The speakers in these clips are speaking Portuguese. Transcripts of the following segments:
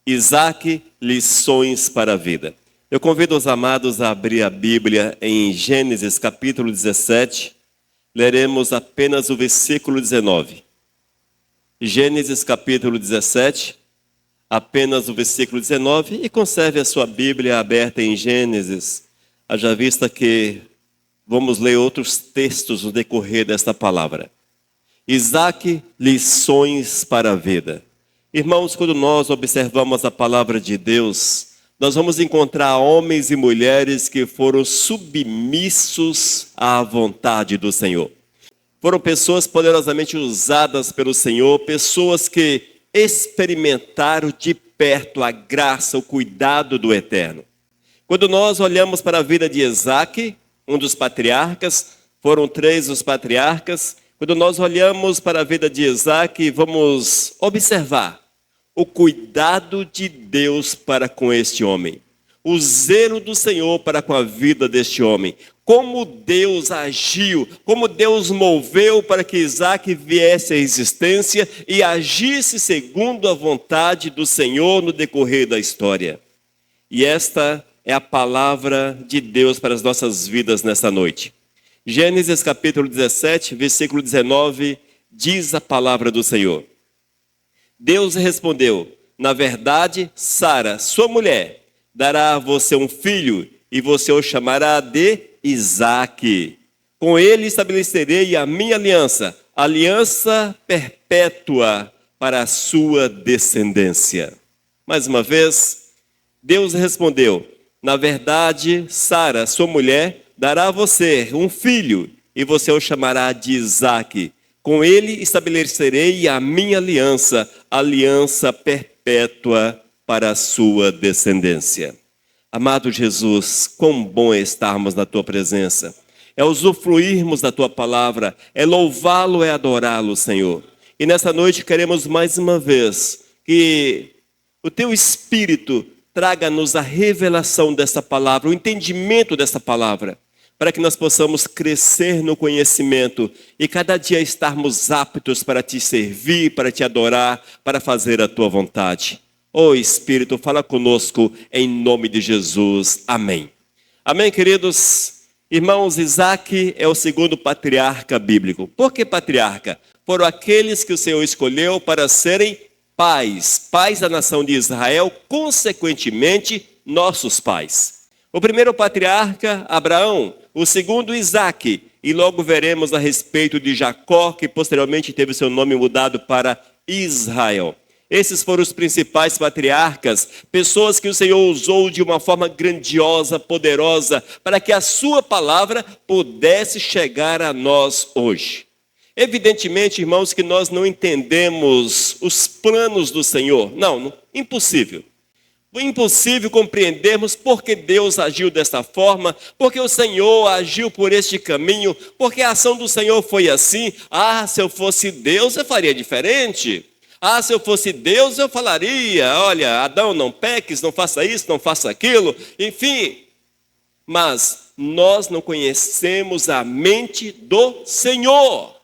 Isaac, lições para a vida. Eu convido os amados a abrir a Bíblia em Gênesis capítulo 17. Leremos apenas o versículo 19. Gênesis capítulo 17, apenas o versículo 19. E conserve a sua Bíblia aberta em Gênesis, haja vista que vamos ler outros textos no decorrer desta palavra. Isaac, lições para a vida. Irmãos, quando nós observamos a palavra de Deus, nós vamos encontrar homens e mulheres que foram submissos à vontade do Senhor. Foram pessoas poderosamente usadas pelo Senhor, pessoas que experimentaram de perto a graça, o cuidado do Eterno. Quando nós olhamos para a vida de Isaac, um dos patriarcas, foram 3 os patriarcas. Quando nós olhamos para a vida de Isaac, vamos observar o cuidado de Deus para com este homem, o zelo do Senhor para com a vida deste homem, como Deus agiu, como Deus moveu para que Isaac viesse à existência e agisse segundo a vontade do Senhor no decorrer da história. E esta é a palavra de Deus para as nossas vidas nesta noite. Gênesis capítulo 17, versículo 19, diz a palavra do Senhor. Deus respondeu: na verdade, Sara, sua mulher, dará a você um filho, e você o chamará de Isaque. Com ele estabelecerei a minha aliança, aliança perpétua para a sua descendência. Mais uma vez, Deus respondeu: na verdade, Sara, sua mulher, dará a você um filho, e você o chamará de Isaque. Com ele estabelecerei a minha aliança, aliança perpétua para a sua descendência. Amado Jesus, quão bom é estarmos na tua presença. É usufruirmos da tua palavra, é louvá-lo, é adorá-lo, Senhor. E nessa noite queremos mais uma vez que o teu Espírito traga-nos a revelação dessa palavra, o entendimento dessa palavra, para que nós possamos crescer no conhecimento e cada dia estarmos aptos para te servir, para te adorar, para fazer a tua vontade. Ó Espírito, fala conosco em nome de Jesus. Amém. Amém, queridos irmãos. Isaac é o segundo patriarca bíblico. Por que patriarca? Foram aqueles que o Senhor escolheu para serem pais da nação de Israel, consequentemente, nossos pais. O primeiro patriarca, Abraão, o segundo, Isaque, e logo veremos a respeito de Jacó, que posteriormente teve seu nome mudado para Israel. Esses foram os principais patriarcas, pessoas que o Senhor usou de uma forma grandiosa, poderosa, para que a sua palavra pudesse chegar a nós hoje. Evidentemente, irmãos, que nós não entendemos os planos do Senhor. Não, impossível. Impossível compreendermos porque Deus agiu desta forma, porque o Senhor agiu por este caminho, porque a ação do Senhor foi assim. Se eu fosse Deus, eu faria diferente. Se eu fosse Deus, eu falaria: olha, Adão, não peques, não faça isso, não faça aquilo, enfim. Mas nós não conhecemos a mente do Senhor.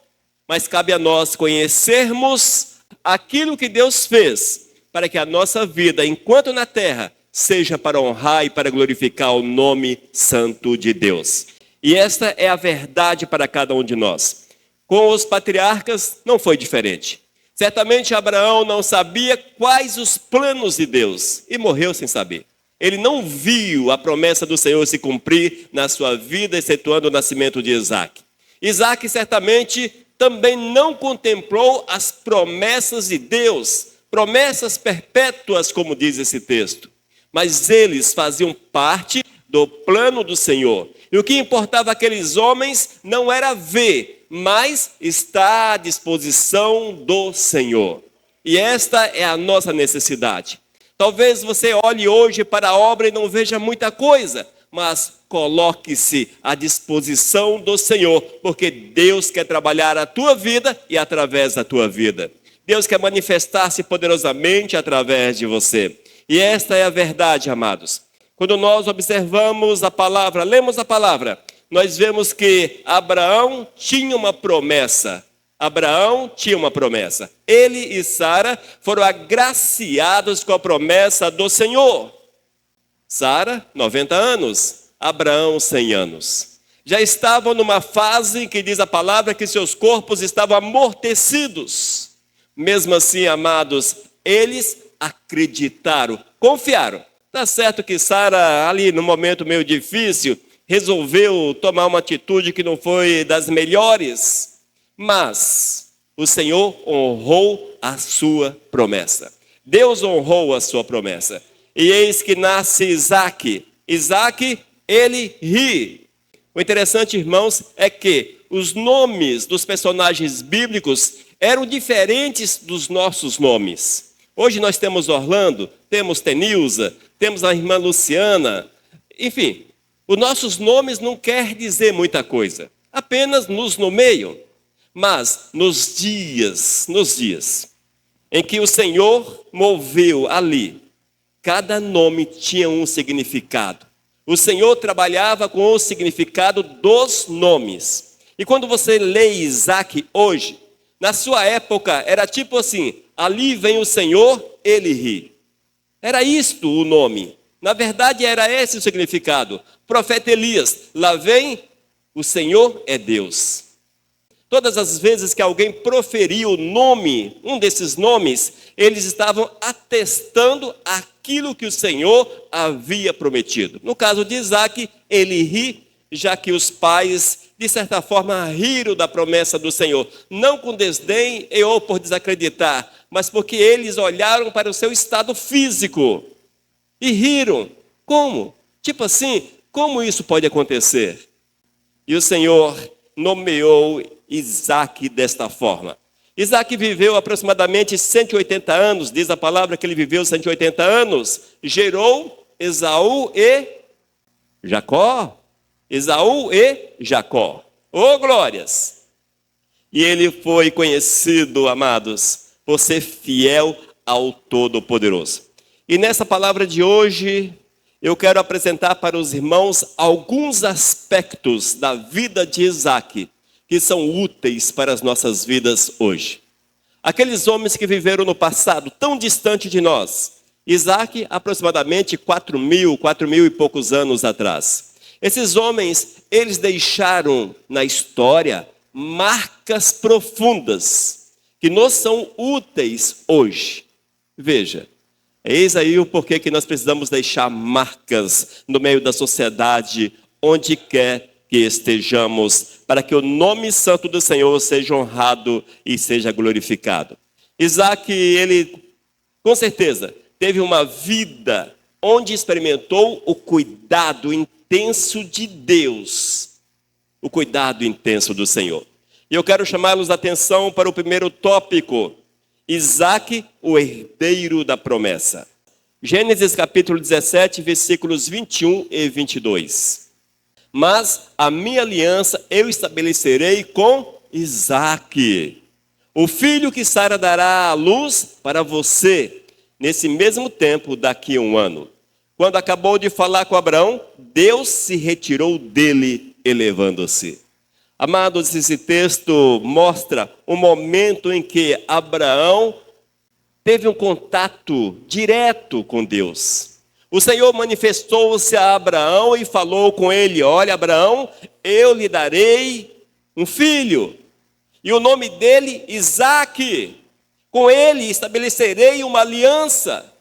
Mas cabe a nós conhecermos aquilo que Deus fez, para que a nossa vida, enquanto na terra, seja para honrar e para glorificar o nome santo de Deus. E esta é a verdade para cada um de nós. Com os patriarcas não foi diferente. Certamente Abraão não sabia quais os planos de Deus e morreu sem saber. Ele não viu a promessa do Senhor se cumprir na sua vida, excetuando o nascimento de Isaque. Isaque certamente também não contemplou as promessas de Deus, promessas perpétuas, como diz esse texto. Mas eles faziam parte do plano do Senhor. E o que importava àqueles homens não era ver, mas estar à disposição do Senhor. E esta é a nossa necessidade. Talvez você olhe hoje para a obra e não veja muita coisa, mas coloque-se à disposição do Senhor, porque Deus quer trabalhar a tua vida e através da tua vida. Deus quer manifestar-se poderosamente através de você. E esta é a verdade, amados. Quando nós observamos a palavra, lemos a palavra, nós vemos que Abraão tinha uma promessa. Abraão tinha uma promessa. Ele e Sara foram agraciados com a promessa do Senhor. Sara, 90 anos. Abraão, 100 anos. Já estavam numa fase em que diz a palavra que seus corpos estavam amortecidos. Mesmo assim, amados, eles acreditaram, confiaram. Tá certo que Sara, ali no momento meio difícil, resolveu tomar uma atitude que não foi das melhores, mas o Senhor honrou a sua promessa. Deus honrou a sua promessa. E eis que nasce Isaque. Isaque, ele ri. O interessante, irmãos, é que os nomes dos personagens bíblicos eram diferentes dos nossos nomes. Hoje nós temos Orlando, temos Tenilza, temos a irmã Luciana. Enfim, os nossos nomes não quer dizer muita coisa. Apenas nos nomeiam. Mas nos dias em que o Senhor moveu ali, cada nome tinha um significado. O Senhor trabalhava com o significado dos nomes. E quando você lê Isaque hoje, na sua época era tipo assim, ali vem o Senhor, ele ri. Era isto o nome. Na verdade era esse o significado. Profeta Elias, lá vem o Senhor é Deus. Todas as vezes que alguém proferia o nome, um desses nomes, eles estavam atestando aquilo que o Senhor havia prometido. No caso de Isaque, ele ri, já que os pais, de certa forma, riram da promessa do Senhor. Não com desdém ou por desacreditar, mas porque eles olharam para o seu estado físico e riram. Como? Tipo assim, como isso pode acontecer? E o Senhor nomeou Isaque desta forma. Isaque viveu aproximadamente 180 anos, diz a palavra que ele viveu 180 anos, gerou Esaú e Jacó. Esaú e Jacó. Oh, glórias! E ele foi conhecido, amados, por ser fiel ao Todo-Poderoso. E nessa palavra de hoje, eu quero apresentar para os irmãos alguns aspectos da vida de Isaque, que são úteis para as nossas vidas hoje. Aqueles homens que viveram no passado, tão distante de nós. Isaque, aproximadamente 4.000 e poucos anos atrás. Esses homens, eles deixaram na história marcas profundas, que nos são úteis hoje. Veja, eis aí o porquê que nós precisamos deixar marcas no meio da sociedade, onde quer que estejamos, para que o nome santo do Senhor seja honrado e seja glorificado. Isaque, ele, com certeza, teve uma vida onde experimentou o cuidado intenso de Deus, o cuidado intenso do Senhor. E eu quero chamá-los a atenção para o primeiro tópico, Isaque, o herdeiro da promessa. Gênesis capítulo 17, versículos 21 e 22. Mas a minha aliança eu estabelecerei com Isaque, o filho que Sara dará à luz para você, nesse mesmo tempo, daqui a 1 ano. Quando acabou de falar com Abraão, Deus se retirou dele, elevando-se. Amados, esse texto mostra o momento em que Abraão teve um contato direto com Deus. O Senhor manifestou-se a Abraão e falou com ele: olha, Abraão, eu lhe darei um filho, e o nome dele, Isaque. Com ele estabelecerei uma aliança.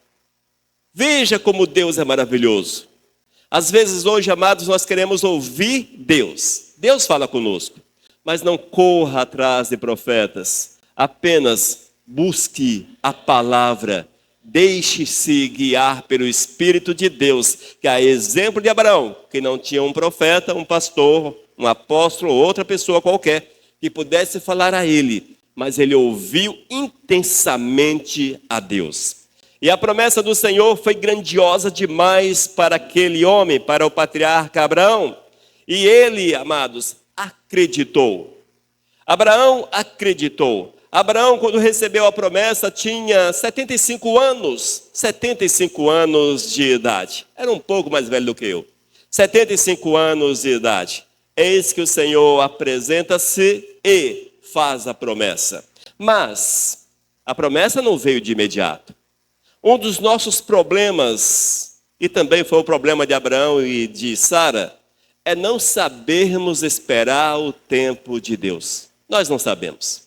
Veja como Deus é maravilhoso. Às vezes hoje, amados, nós queremos ouvir Deus. Deus fala conosco, mas não corra atrás de profetas. Apenas busque a palavra. Deixe-se guiar pelo Espírito de Deus, que a exemplo de Abraão, que não tinha um profeta, um pastor, um apóstolo ou outra pessoa qualquer, que pudesse falar a ele, mas ele ouviu intensamente a Deus. E a promessa do Senhor foi grandiosa demais para aquele homem, para o patriarca Abraão. E ele, amados, acreditou. Abraão acreditou. Abraão, quando recebeu a promessa, tinha 75 anos de idade. Era um pouco mais velho do que eu. 75 anos de idade. Eis que o Senhor apresenta-se e faz a promessa. Mas a promessa não veio de imediato. Um dos nossos problemas, e também foi o problema de Abraão e de Sara, é não sabermos esperar o tempo de Deus. Nós não sabemos.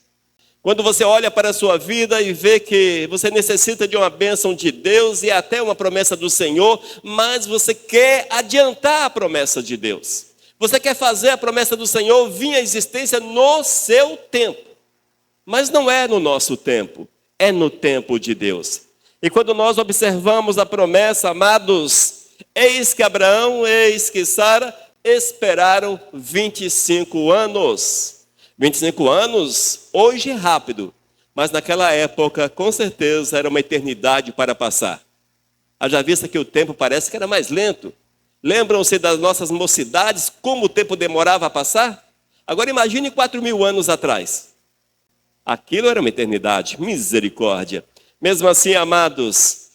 Quando você olha para a sua vida e vê que você necessita de uma bênção de Deus e até uma promessa do Senhor, mas você quer adiantar a promessa de Deus. Você quer fazer a promessa do Senhor vir à existência no seu tempo. Mas não é no nosso tempo, é no tempo de Deus. E quando nós observamos a promessa, amados, eis que Abraão, eis que Sara esperaram 25 anos. 25 anos, hoje é rápido, mas naquela época, com certeza, era uma eternidade para passar. Haja vista que o tempo parece que era mais lento. Lembram-se das nossas mocidades, como o tempo demorava a passar? Agora imagine 4.000 anos atrás. Aquilo era uma eternidade, misericórdia. Mesmo assim, amados,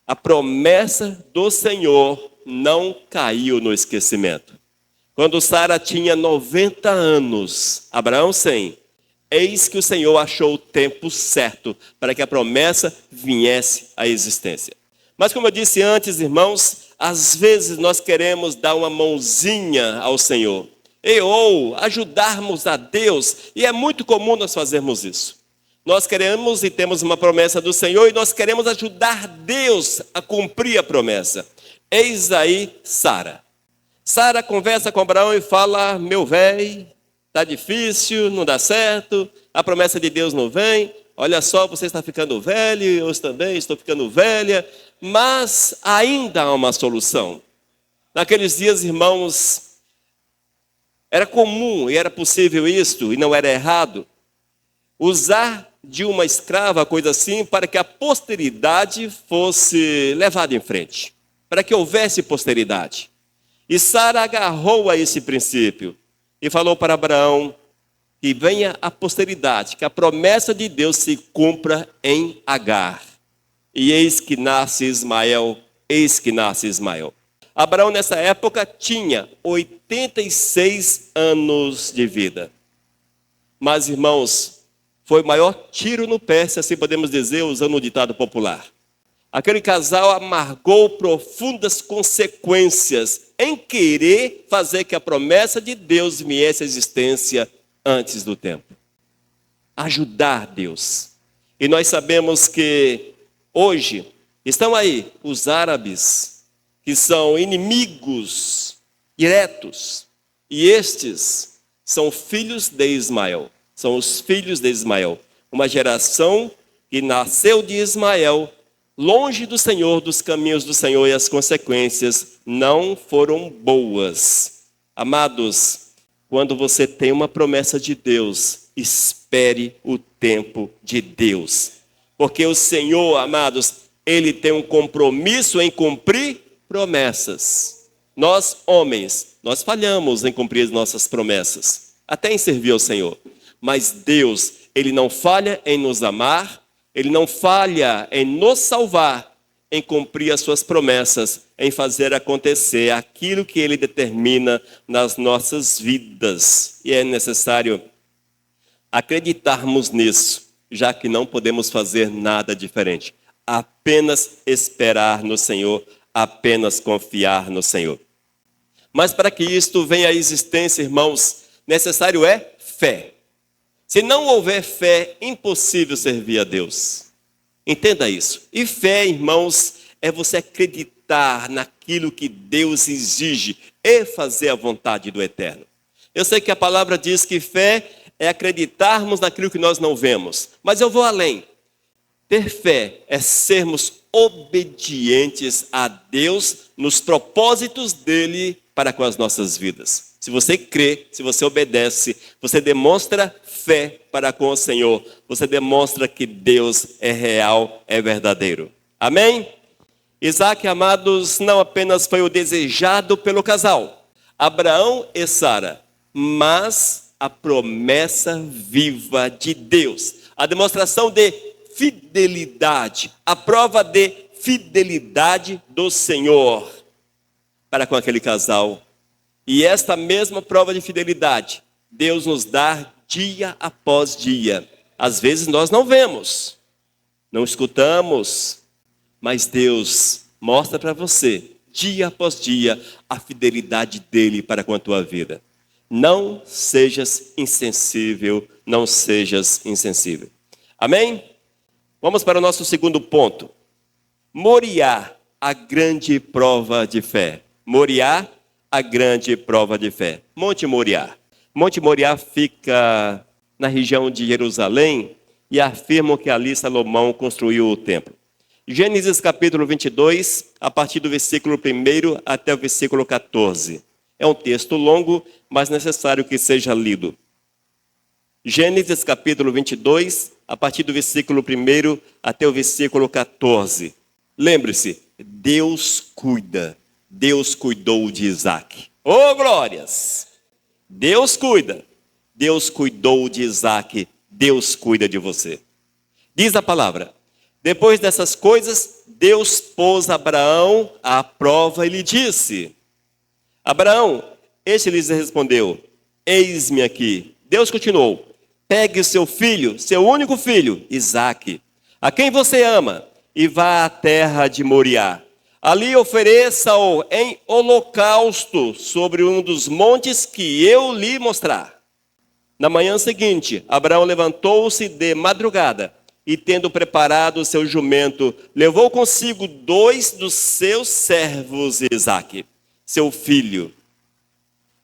a promessa do Senhor não caiu no esquecimento. Quando Sara tinha 90 anos, Abraão 100, eis que o Senhor achou o tempo certo para que a promessa viesse à existência. Mas como eu disse antes, irmãos, às vezes nós queremos dar uma mãozinha ao Senhor, ou ajudarmos a Deus, e é muito comum nós fazermos isso. Nós queremos e temos uma promessa do Senhor e nós queremos ajudar Deus a cumprir a promessa. Eis aí Sara. Sara conversa com Abraão e fala: meu velho, está difícil, não dá certo, a promessa de Deus não vem, olha só, você está ficando velho, eu também estou ficando velha, mas ainda há uma solução. Naqueles dias, irmãos, era comum e era possível isto, e não era errado, usar de uma escrava, coisa assim, para que a posteridade fosse levada em frente, para que houvesse posteridade. E Sara agarrou a esse princípio e falou para Abraão que venha a posteridade, que a promessa de Deus se cumpra em Agar. E eis que nasce Ismael, eis que nasce Ismael. Abraão nessa época tinha 86 anos de vida. Mas, irmãos, foi o maior tiro no pé, se assim podemos dizer, usando um ditado popular. Aquele casal amargou profundas consequências em querer fazer que a promessa de Deus viesse à existência antes do tempo. Ajudar Deus. E nós sabemos que hoje estão aí os árabes, que são inimigos diretos. E estes são filhos de Ismael. São os filhos de Ismael. Uma geração que nasceu de Ismael, longe do Senhor, dos caminhos do Senhor, e as consequências não foram boas. Amados, quando você tem uma promessa de Deus, espere o tempo de Deus. Porque o Senhor, amados, Ele tem um compromisso em cumprir promessas. Nós, homens, nós falhamos em cumprir as nossas promessas, até em servir ao Senhor. Mas Deus, Ele não falha em nos amar, Ele não falha em nos salvar, em cumprir as suas promessas, em fazer acontecer aquilo que Ele determina nas nossas vidas. E é necessário acreditarmos nisso, já que não podemos fazer nada diferente. Apenas esperar no Senhor, apenas confiar no Senhor. Mas para que isto venha à existência, irmãos, necessário é fé. Se não houver fé, impossível servir a Deus. Entenda isso. E fé, irmãos, é você acreditar naquilo que Deus exige e fazer a vontade do Eterno. Eu sei que a palavra diz que fé é acreditarmos naquilo que nós não vemos. Mas eu vou além. Ter fé é sermos obedientes a Deus nos propósitos dele para com as nossas vidas. Se você crê, se você obedece, você demonstra fé para com o Senhor. Você demonstra que Deus é real, é verdadeiro. Amém? Isaac, amados, não apenas foi o desejado pelo casal, Abraão e Sara, mas a promessa viva de Deus. A demonstração de fidelidade, a prova de fidelidade do Senhor para com aquele casal. E esta mesma prova de fidelidade, Deus nos dá dia após dia. Às vezes nós não vemos, não escutamos, mas Deus mostra para você, dia após dia, a fidelidade dele para com a tua vida. Não sejas insensível, não sejas insensível. Amém? Vamos para o nosso segundo ponto. Moriá, a grande prova de fé. Moriá, a grande prova de fé. Monte Moriá. Monte Moriá fica na região de Jerusalém e afirmam que ali Salomão construiu o templo. Gênesis capítulo 22, a partir do versículo 1 até o versículo 14. É um texto longo, mas necessário que seja lido. Gênesis capítulo 22, a partir do versículo 1 até o versículo 14. Lembre-se, Deus cuida. Deus cuidou de Isaac. Oh, glórias! Deus cuida. Deus cuidou de Isaac. Deus cuida de você. Diz a palavra: depois dessas coisas, Deus pôs Abraão à prova e lhe disse: Abraão, este lhes respondeu: eis-me aqui. Deus continuou: pegue seu filho, seu único filho, Isaque, a quem você ama, e vá à terra de Moriá. Ali ofereça-o em holocausto sobre um dos montes que eu lhe mostrar. Na manhã seguinte, Abraão levantou-se de madrugada e, tendo preparado o seu jumento, levou consigo 2 dos seus servos, Isaque, seu filho.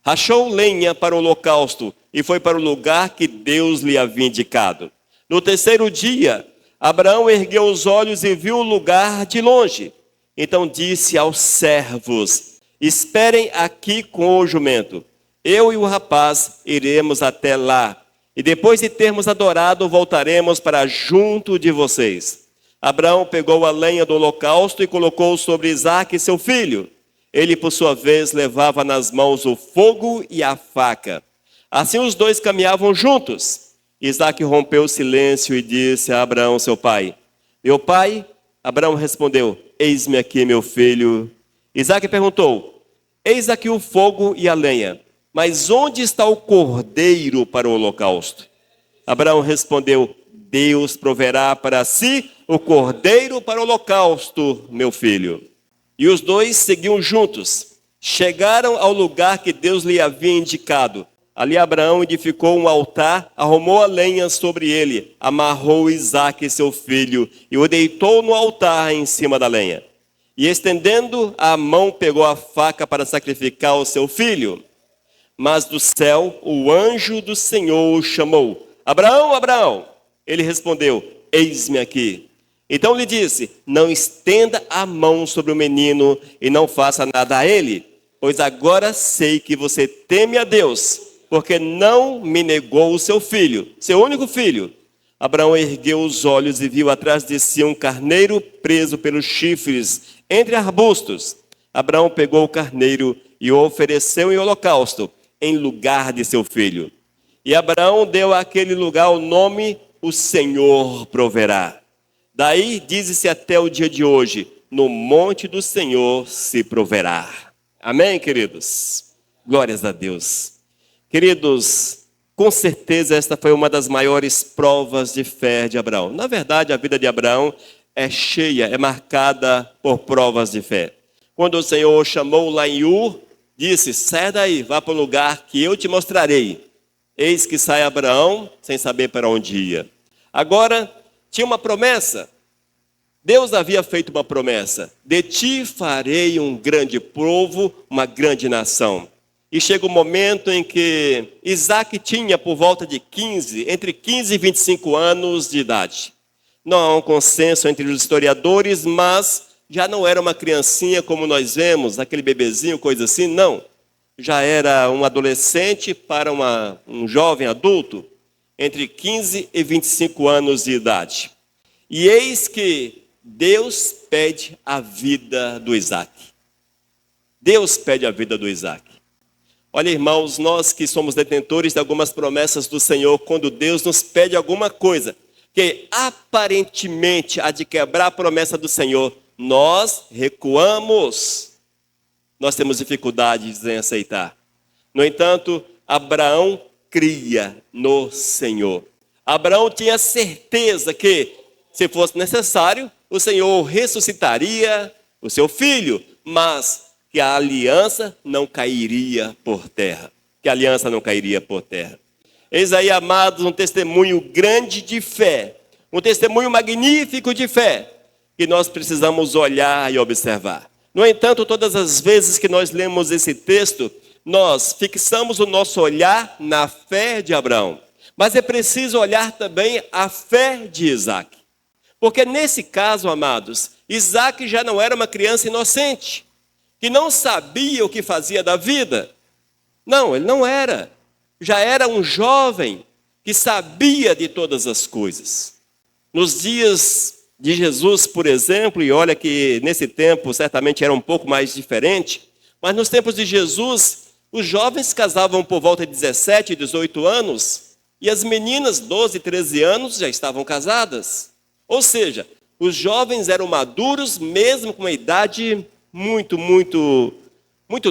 Rachou lenha para o holocausto e foi para o lugar que Deus lhe havia indicado. No terceiro dia, Abraão ergueu os olhos e viu o lugar de longe. Então disse aos servos: esperem aqui com o jumento. Eu e o rapaz iremos até lá, e depois de termos adorado, voltaremos para junto de vocês. Abraão pegou a lenha do holocausto e colocou sobre Isaque, seu filho. Ele, por sua vez, levava nas mãos o fogo e a faca. Assim os dois caminhavam juntos. Isaque rompeu o silêncio e disse a Abraão, seu pai: meu pai? Abraão respondeu: eis-me aqui, meu filho. Isaque perguntou: eis aqui o fogo e a lenha, mas onde está o cordeiro para o holocausto? Abraão respondeu: Deus proverá para si o cordeiro para o holocausto, meu filho. E os dois seguiam juntos. Chegaram ao lugar que Deus lhe havia indicado. Ali Abraão edificou um altar, arrumou a lenha sobre ele, amarrou Isaque, seu filho, e o deitou no altar em cima da lenha. E estendendo a mão, pegou a faca para sacrificar o seu filho. Mas do céu, o anjo do Senhor o chamou: Abraão, Abraão. Ele respondeu: eis-me aqui. Então lhe disse: não estenda a mão sobre o menino e não faça nada a ele, pois agora sei que você teme a Deus, porque não me negou o seu filho, seu único filho. Abraão ergueu os olhos e viu atrás de si um carneiro preso pelos chifres entre arbustos. Abraão pegou o carneiro e o ofereceu em holocausto, em lugar de seu filho. E Abraão deu àquele lugar o nome: o Senhor proverá. Daí diz-se até o dia de hoje: no monte do Senhor se proverá. Amém, queridos? Glórias a Deus. Queridos, com certeza esta foi uma das maiores provas de fé de Abraão. Na verdade, a vida de Abraão é cheia, é marcada por provas de fé. Quando o Senhor o chamou lá em Ur, disse: sai daí, vá para o lugar que eu te mostrarei. Eis que sai Abraão, sem saber para onde ia. Agora, tinha uma promessa. Deus havia feito uma promessa: de ti farei um grande povo, uma grande nação. E chega o momento em que Isaque tinha por volta de entre 15 e 25 anos de idade. Não há um consenso entre os historiadores, mas já não era uma criancinha como nós vemos, aquele bebezinho, coisa assim, não. Já era um adolescente para um jovem adulto, entre 15 e 25 anos de idade. E eis que Deus pede a vida do Isaque. Deus pede a vida do Isaque. Olha, irmãos, nós que somos detentores de algumas promessas do Senhor, quando Deus nos pede alguma coisa que aparentemente há de quebrar a promessa do Senhor, nós recuamos. Nós temos dificuldades em aceitar. No entanto, Abraão cria no Senhor. Abraão tinha certeza que, se fosse necessário, o Senhor ressuscitaria o seu filho, mas que a aliança não cairia por terra. Que a aliança não cairia por terra. Eis aí, amados, um testemunho grande de fé, um testemunho magnífico de fé, que nós precisamos olhar e observar. No entanto, todas as vezes que nós lemos esse texto, nós fixamos o nosso olhar na fé de Abraão. Mas é preciso olhar também a fé de Isaac. Porque nesse caso, amados, Isaac já não era uma criança inocente, que não sabia o que fazia da vida. Não, ele não era. Já era um jovem que sabia de todas as coisas. Nos dias de Jesus, por exemplo, e olha que nesse tempo certamente era um pouco mais diferente, mas nos tempos de Jesus, os jovens casavam por volta de 17, 18 anos, e as meninas, 12, 13 anos, já estavam casadas. Ou seja, os jovens eram maduros mesmo com uma idade muito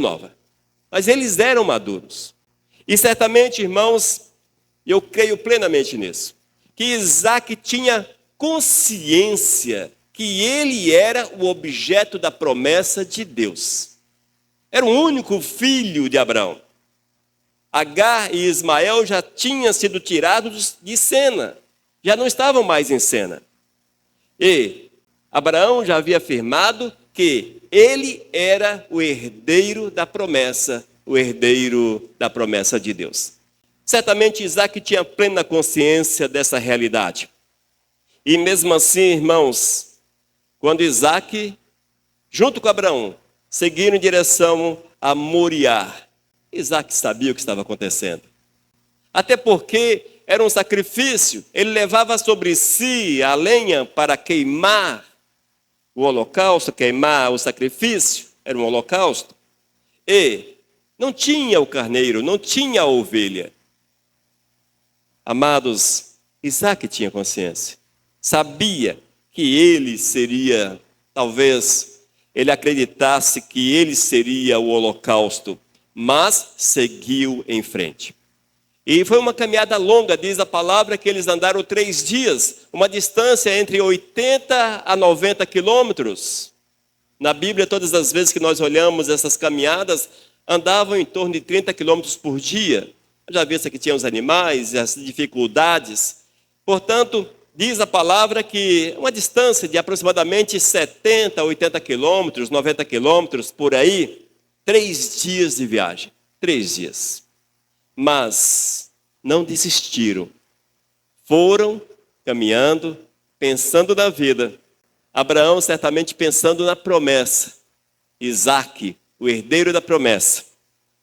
nova. Mas eles eram maduros. E certamente, irmãos, eu creio plenamente nisso, que Isaac tinha consciência que ele era o objeto da promessa de Deus. Era o único filho de Abraão. Agar e Ismael já tinham sido tirados de cena, já não estavam mais em cena. E Abraão já havia afirmado que ele era o herdeiro da promessa de Deus. Certamente Isaac tinha plena consciência dessa realidade. E mesmo assim, irmãos, quando Isaac, junto com Abraão, seguiram em direção a Moriá, Isaac sabia o que estava acontecendo. Até porque era um sacrifício, ele levava sobre si a lenha para queimar o holocausto, queimar o sacrifício, era um holocausto. E não tinha o carneiro, não tinha a ovelha. Amados, Isaac tinha consciência. Sabia que ele seria, talvez ele acreditasse que ele seria o holocausto, mas seguiu em frente. E foi uma caminhada longa, diz a palavra, que eles andaram 3 dias, uma distância entre 80 a 90 quilômetros. Na Bíblia, todas as vezes que nós olhamos essas caminhadas, andavam em torno de 30 quilômetros por dia. Já visto que tinha os animais e as dificuldades. Portanto, diz a palavra que uma distância de aproximadamente 70 a 80 quilômetros, 90 quilômetros, por aí, 3 dias de viagem. 3 dias. Mas não desistiram. Foram caminhando, pensando na vida. Abraão certamente pensando na promessa. Isaac, o herdeiro da promessa,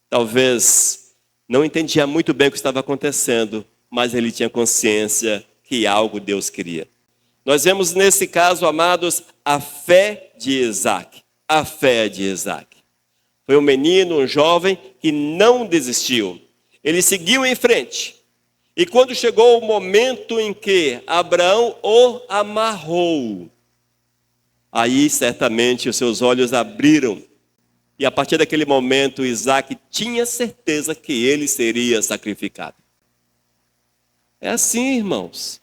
talvez não entendia muito bem o que estava acontecendo, mas ele tinha consciência que algo Deus queria. Nós vemos nesse caso, amados, a fé de Isaac. A fé de Isaac. Foi um menino, um jovem que não desistiu. Ele seguiu em frente. E quando chegou o momento em que Abraão o amarrou, aí certamente os seus olhos abriram. E a partir daquele momento, Isaac tinha certeza que ele seria sacrificado. É assim, irmãos.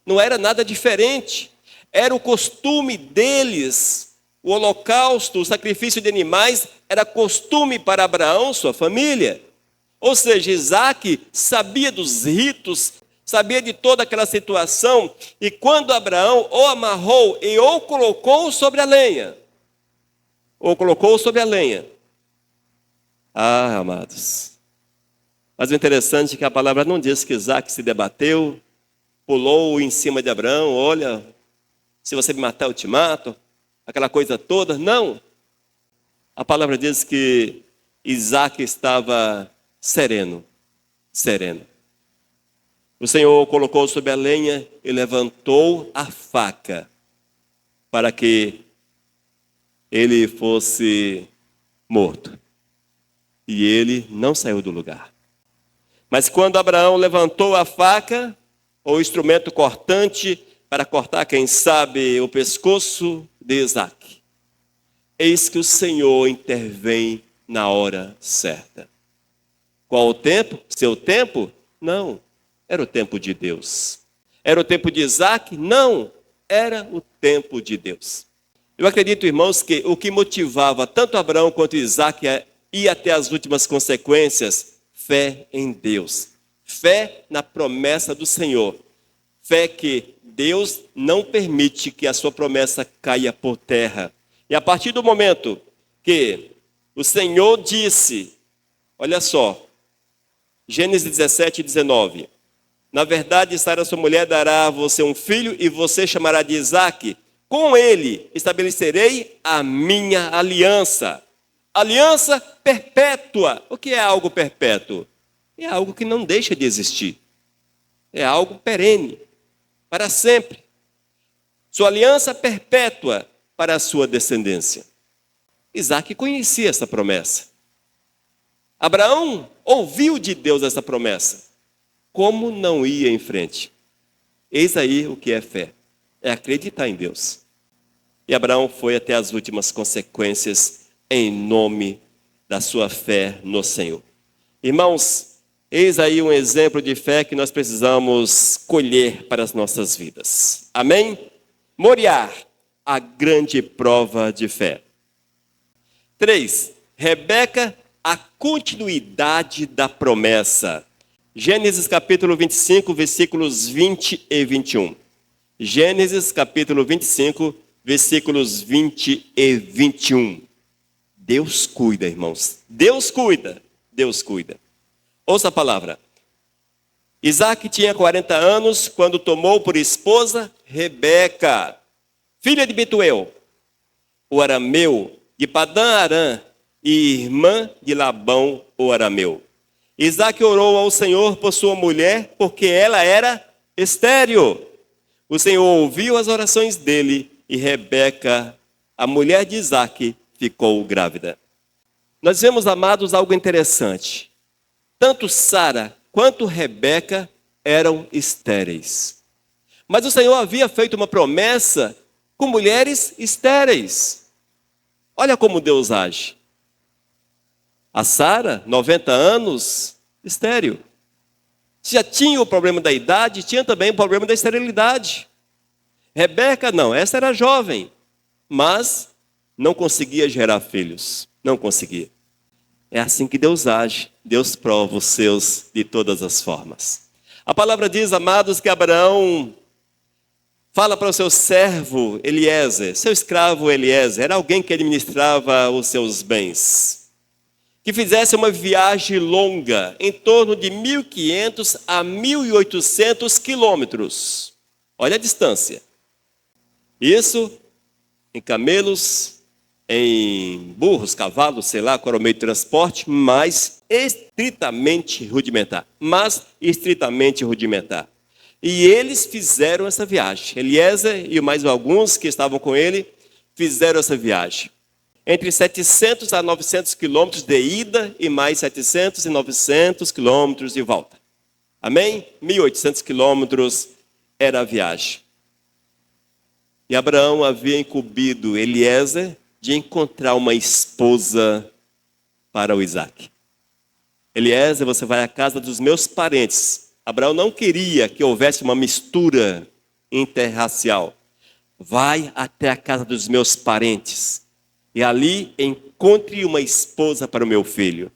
Não era nada diferente. Era o costume deles. O holocausto, o sacrifício de animais, era costume para Abraão, sua família. Ou seja, Isaac sabia dos ritos, sabia de toda aquela situação. E quando Abraão o amarrou e o colocou sobre a lenha, Ah, amados. Mas o interessante é que a palavra não diz que Isaac se debateu, pulou em cima de Abraão, olha, se você me matar eu te mato, aquela coisa toda. Não. A palavra diz que Isaac estava sereno. O Senhor o colocou sobre a lenha e levantou a faca para que ele fosse morto. E ele não saiu do lugar. Mas quando Abraão levantou a faca, ou o instrumento cortante, para cortar, quem sabe, o pescoço de Isaac, eis que o Senhor intervém na hora certa. Qual o tempo? Seu tempo? Não, era o tempo de Deus. Era o tempo de Isaac? Não, era o tempo de Deus. Eu acredito, irmãos, que o que motivava tanto Abraão quanto Isaac a ir até as últimas consequências, fé em Deus. Fé na promessa do Senhor. Fé que Deus não permite que a sua promessa caia por terra. E a partir do momento que o Senhor disse, olha só, Gênesis 17, 19. Na verdade, Sara, sua mulher, dará a você um filho e você chamará de Isaque. Com ele estabelecerei a minha aliança. Aliança perpétua. O que é algo perpétuo? É algo que não deixa de existir. É algo perene, para sempre. Sua aliança perpétua para a sua descendência. Isaac conhecia essa promessa. Abraão ouviu de Deus essa promessa. Como não ia em frente? Eis aí o que é fé. É acreditar em Deus. E Abraão foi até as últimas consequências em nome da sua fé no Senhor. Irmãos, eis aí um exemplo de fé que nós precisamos colher para as nossas vidas. Amém? Moriá, a grande prova de fé. 3. Rebeca, a continuidade da promessa. Gênesis capítulo 25, versículos 20 e 21. Gênesis capítulo 25, versículos 20 e 21. Deus cuida, irmãos. Deus cuida. Deus cuida. Ouça a palavra. Isaac tinha 40 anos quando tomou por esposa Rebeca, filha de Betuel, o arameu, de Padã Arã, e irmã de Labão, o arameu. Isaac orou ao Senhor por sua mulher, porque ela era estéril. O Senhor ouviu as orações dele, e Rebeca, a mulher de Isaac, ficou grávida. Nós vemos, amados, algo interessante. Tanto Sara quanto Rebeca eram estéreis. Mas o Senhor havia feito uma promessa com mulheres estéreis. Olha como Deus age. A Sara, 90 anos, estéril. Já tinha o problema da idade, tinha também o problema da esterilidade. Rebeca não, essa era jovem, mas não conseguia gerar filhos. Não conseguia. É assim que Deus age. Deus prova os seus de todas as formas. A palavra diz, amados, que Abraão fala para o seu servo Eliezer, seu escravo Eliezer, era alguém que administrava os seus bens, que fizesse uma viagem longa, em torno de 1.500 a 1.800 quilômetros. Olha a distância. Isso em camelos, em burros, cavalos, sei lá, qual era o meio de transporte, mas estritamente rudimentar. E eles fizeram essa viagem. Eliezer e mais alguns que estavam com ele fizeram essa viagem. Entre 700 a 900 quilômetros de ida e mais 700 e 900 quilômetros de volta. Amém? 1.800 quilômetros era a viagem. E Abraão havia incumbido Eliezer de encontrar uma esposa para o Isaque. Eliezer, você vai à casa dos meus parentes. Abraão não queria que houvesse uma mistura interracial. Vai até a casa dos meus parentes e ali encontre uma esposa para o meu filho.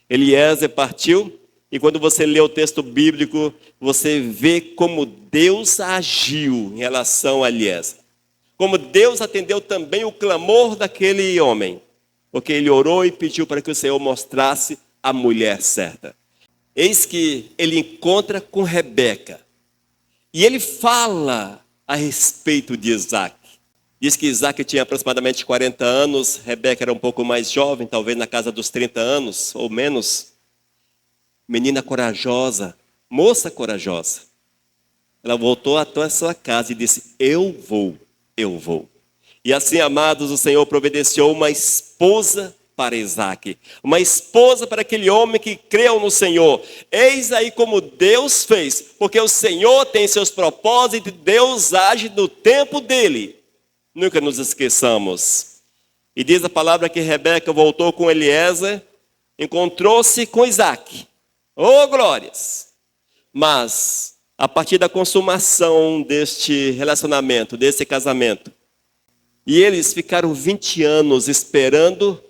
Eliezer partiu e quando você lê o texto bíblico, você vê como Deus agiu em relação a Eliezer. Como Deus atendeu também o clamor daquele homem. Porque ele orou e pediu para que o Senhor mostrasse a mulher certa. Eis que ele encontra com Rebeca. E ele fala a respeito de Isaac. Diz que Isaac tinha aproximadamente 40 anos. Rebeca era um pouco mais jovem, talvez na casa dos 30 anos ou menos. Menina corajosa, moça corajosa. Ela voltou até a sua casa e disse, eu vou. E assim, amados, o Senhor providenciou uma esposa para Isaac. Uma esposa para aquele homem que creu no Senhor. Eis aí como Deus fez. Porque o Senhor tem seus propósitos e Deus age no tempo dele. Nunca nos esqueçamos. E diz a palavra que Rebeca voltou com Eliezer. Encontrou-se com Isaac. Oh, glórias! Mas, a partir da consumação deste relacionamento, desse casamento, e eles ficaram 20 anos esperando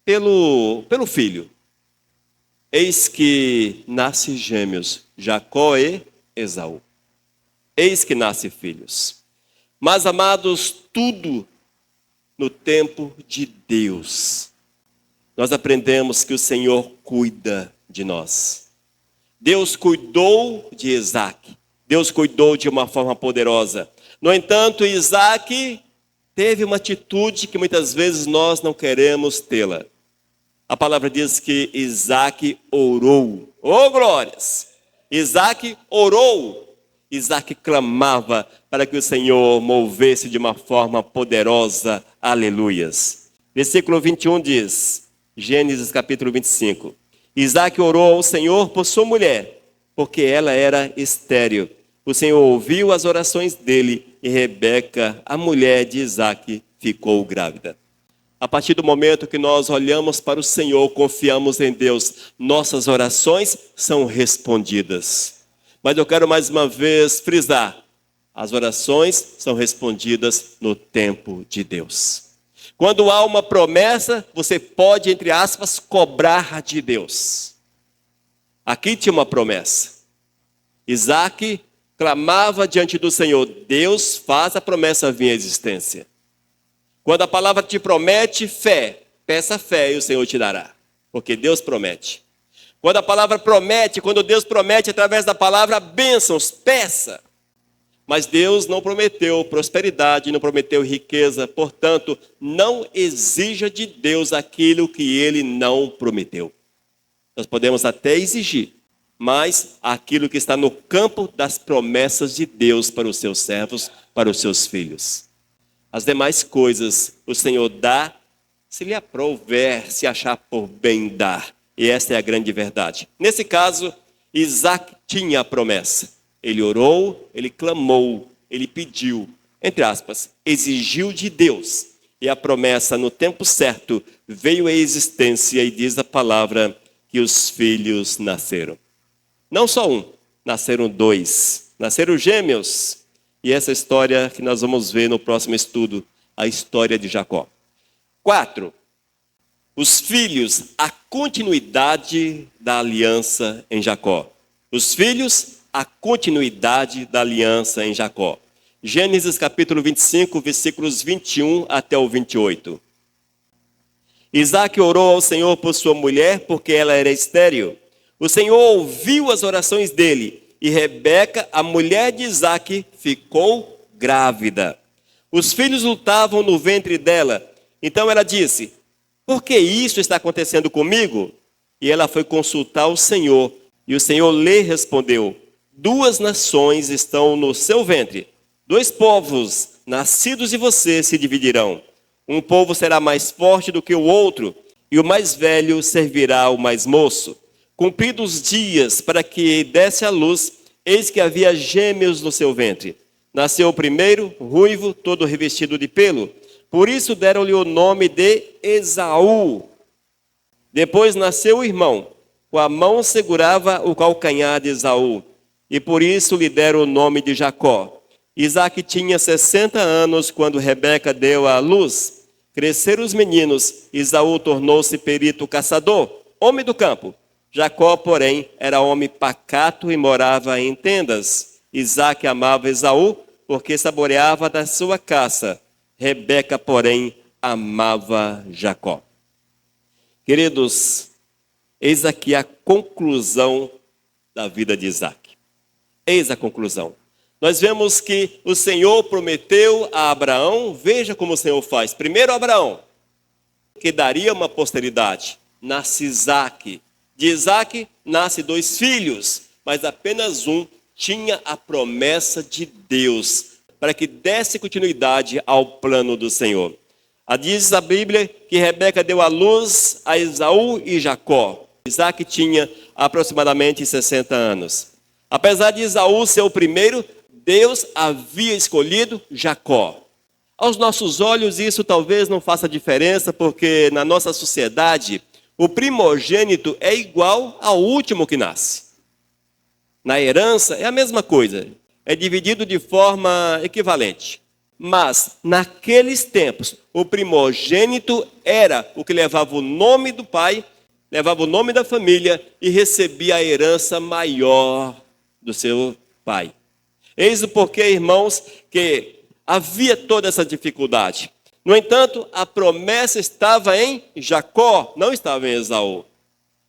pelo filho. Eis que nasce gêmeos, Jacó e Esaú. Eis que nasce filhos. Mas, amados, tudo no tempo de Deus. Nós aprendemos que o Senhor cuida de nós. Deus cuidou de Isaac. Deus cuidou de uma forma poderosa. No entanto, Isaac teve uma atitude que muitas vezes nós não queremos tê-la. A palavra diz que Isaac orou. Oh, glórias! Isaac orou. Isaac clamava para que o Senhor movesse de uma forma poderosa. Aleluias. Versículo 21 diz, Gênesis capítulo 25. Isaac orou ao Senhor por sua mulher, porque ela era estéril. O Senhor ouviu as orações dele e Rebeca, a mulher de Isaac, ficou grávida. A partir do momento que nós olhamos para o Senhor, confiamos em Deus, nossas orações são respondidas. Mas eu quero mais uma vez frisar, as orações são respondidas no tempo de Deus. Quando há uma promessa, você pode, entre aspas, cobrar de Deus. Aqui tinha uma promessa. Isaac clamava diante do Senhor, Deus faz a promessa vir à existência. Quando a palavra te promete fé, peça fé e o Senhor te dará, porque Deus promete. Quando a palavra promete, quando Deus promete através da palavra bênçãos, peça. Mas Deus não prometeu prosperidade, não prometeu riqueza, portanto, não exija de Deus aquilo que Ele não prometeu. Nós podemos até exigir, mas aquilo que está no campo das promessas de Deus para os seus servos, para os seus filhos. As demais coisas o Senhor dá, se lhe aprouver, se achar por bem dar. E esta é a grande verdade. Nesse caso, Isaac tinha a promessa. Ele orou, ele clamou, ele pediu, entre aspas, exigiu de Deus. E a promessa, no tempo certo, veio à existência e diz a palavra que os filhos nasceram. Não só um, nasceram dois. Nasceram gêmeos. E essa história que nós vamos ver no próximo estudo, a história de Jacó. 4. Os filhos, a continuidade da aliança em Jacó. Os filhos, a continuidade da aliança em Jacó. Gênesis capítulo 25, versículos 21 até o 28. Isaac orou ao Senhor por sua mulher, porque ela era estéril. O Senhor ouviu as orações dele, e Rebeca, a mulher de Isaac, ficou grávida. Os filhos lutavam no ventre dela. Então ela disse, por que isso está acontecendo comigo? E ela foi consultar o Senhor, e o Senhor lhe respondeu, 2 nações estão no seu ventre, 2 povos nascidos de você se dividirão. Um povo será mais forte do que o outro, e o mais velho servirá ao mais moço. Cumpridos os dias para que desse à luz, eis que havia gêmeos no seu ventre. Nasceu o primeiro, ruivo, todo revestido de pelo. Por isso deram-lhe o nome de Esaú. Depois nasceu o irmão, com a mão segurava o calcanhar de Esaú. E por isso lhe deram o nome de Jacó. Isaac tinha 60 anos quando Rebeca deu à luz. Cresceram os meninos, Esaú tornou-se perito caçador, homem do campo. Jacó, porém, era homem pacato e morava em tendas. Isaac amava Esaú, porque saboreava da sua caça. Rebeca, porém, amava Jacó. Queridos, eis aqui a conclusão da vida de Isaac. Eis a conclusão. Nós vemos que o Senhor prometeu a Abraão, veja como o Senhor faz. Primeiro Abraão, que daria uma posteridade. Nasce Isaac. De Isaac nasce 2 filhos, mas apenas um tinha a promessa de Deus, para que desse continuidade ao plano do Senhor. Diz a Bíblia que Rebeca deu à luz a Esaú e Jacó. Isaac tinha aproximadamente 60 anos. Apesar de Esaú ser o primeiro, Deus havia escolhido Jacó. Aos nossos olhos isso talvez não faça diferença, porque na nossa sociedade o primogênito é igual ao último que nasce. Na herança é a mesma coisa, é dividido de forma equivalente. Mas, naqueles tempos, o primogênito era o que levava o nome do pai, levava o nome da família e recebia a herança maior do seu pai. Eis o porquê, irmãos, que havia toda essa dificuldade. No entanto, a promessa estava em Jacó, não estava em Esaú.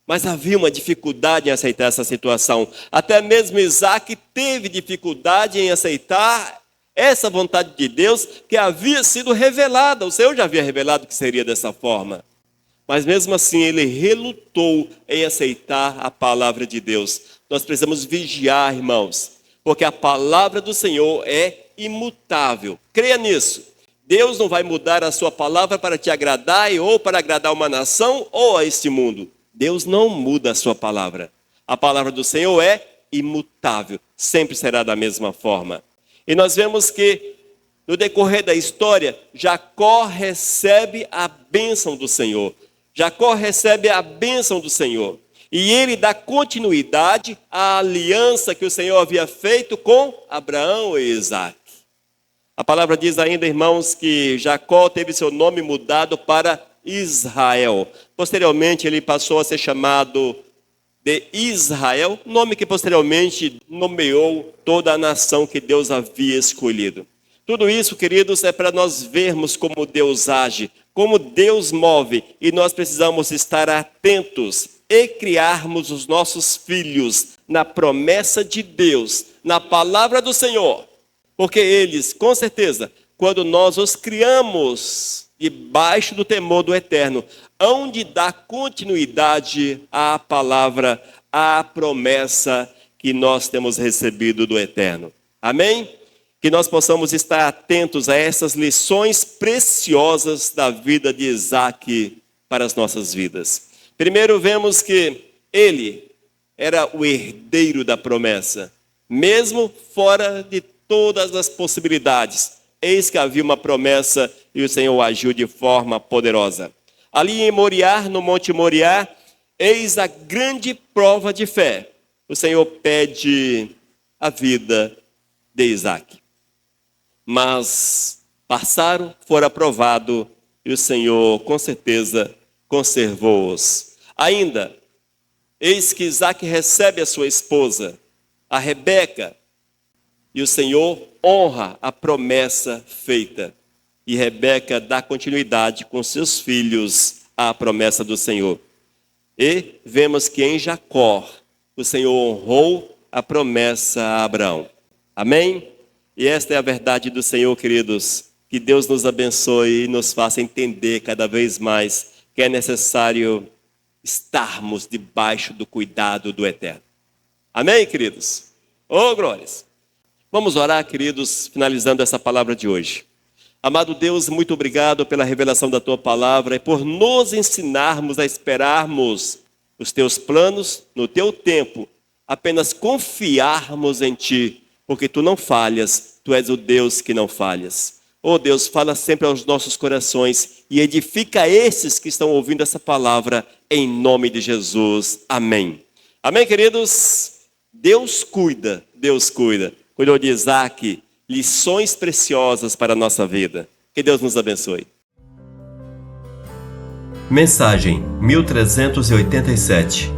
Mas havia uma dificuldade em aceitar essa situação. Até mesmo Isaac teve dificuldade em aceitar essa vontade de Deus que havia sido revelada. O Senhor já havia revelado que seria dessa forma. Mas mesmo assim ele relutou em aceitar a palavra de Deus. Nós precisamos vigiar, irmãos, porque a palavra do Senhor é imutável. Creia nisso. Deus não vai mudar a sua palavra para te agradar ou para agradar uma nação ou a este mundo. Deus não muda a sua palavra. A palavra do Senhor é imutável, sempre será da mesma forma. E nós vemos que, no decorrer da história, Jacó recebe a bênção do Senhor. Jacó recebe a bênção do Senhor. E ele dá continuidade à aliança que o Senhor havia feito com Abraão e Isaac. A palavra diz ainda, irmãos, que Jacó teve seu nome mudado para Israel. Posteriormente ele passou a ser chamado de Israel, nome que posteriormente nomeou toda a nação que Deus havia escolhido. Tudo isso, queridos, é para nós vermos como Deus age, como Deus move, e nós precisamos estar atentos e criarmos os nossos filhos na promessa de Deus, na palavra do Senhor. Porque eles, com certeza, quando nós os criamos debaixo do temor do Eterno, hão de dar continuidade à palavra, à promessa que nós temos recebido do Eterno. Amém? Que nós possamos estar atentos a essas lições preciosas da vida de Isaac para as nossas vidas. Primeiro vemos que ele era o herdeiro da promessa, mesmo fora de todas as possibilidades. Eis que havia uma promessa e o Senhor agiu de forma poderosa. Ali em Moriá, no Monte Moriá, eis a grande prova de fé. O Senhor pede a vida de Isaac. Mas passaram, foram aprovados e o Senhor, com certeza, conservou-os. Ainda, eis que Isaac recebe a sua esposa, a Rebeca, e o Senhor honra a promessa feita. E Rebeca dá continuidade com seus filhos à promessa do Senhor. E vemos que em Jacó o Senhor honrou a promessa a Abraão. Amém? E esta é a verdade do Senhor, queridos. Que Deus nos abençoe e nos faça entender cada vez mais que é necessário estarmos debaixo do cuidado do Eterno. Amém, queridos? Oh, glórias! Vamos orar, queridos, finalizando essa palavra de hoje. Amado Deus, muito obrigado pela revelação da Tua palavra e por nos ensinarmos a esperarmos os Teus planos no Teu tempo, apenas confiarmos em Ti, porque Tu não falhas, Tu és o Deus que não falhas. Oh Deus, fala sempre aos nossos corações e edifica esses que estão ouvindo essa palavra, em nome de Jesus. Amém. Amém, queridos? Deus cuida, Deus cuida. Cuidou de Isaac, lições preciosas para a nossa vida. Que Deus nos abençoe. Mensagem 1387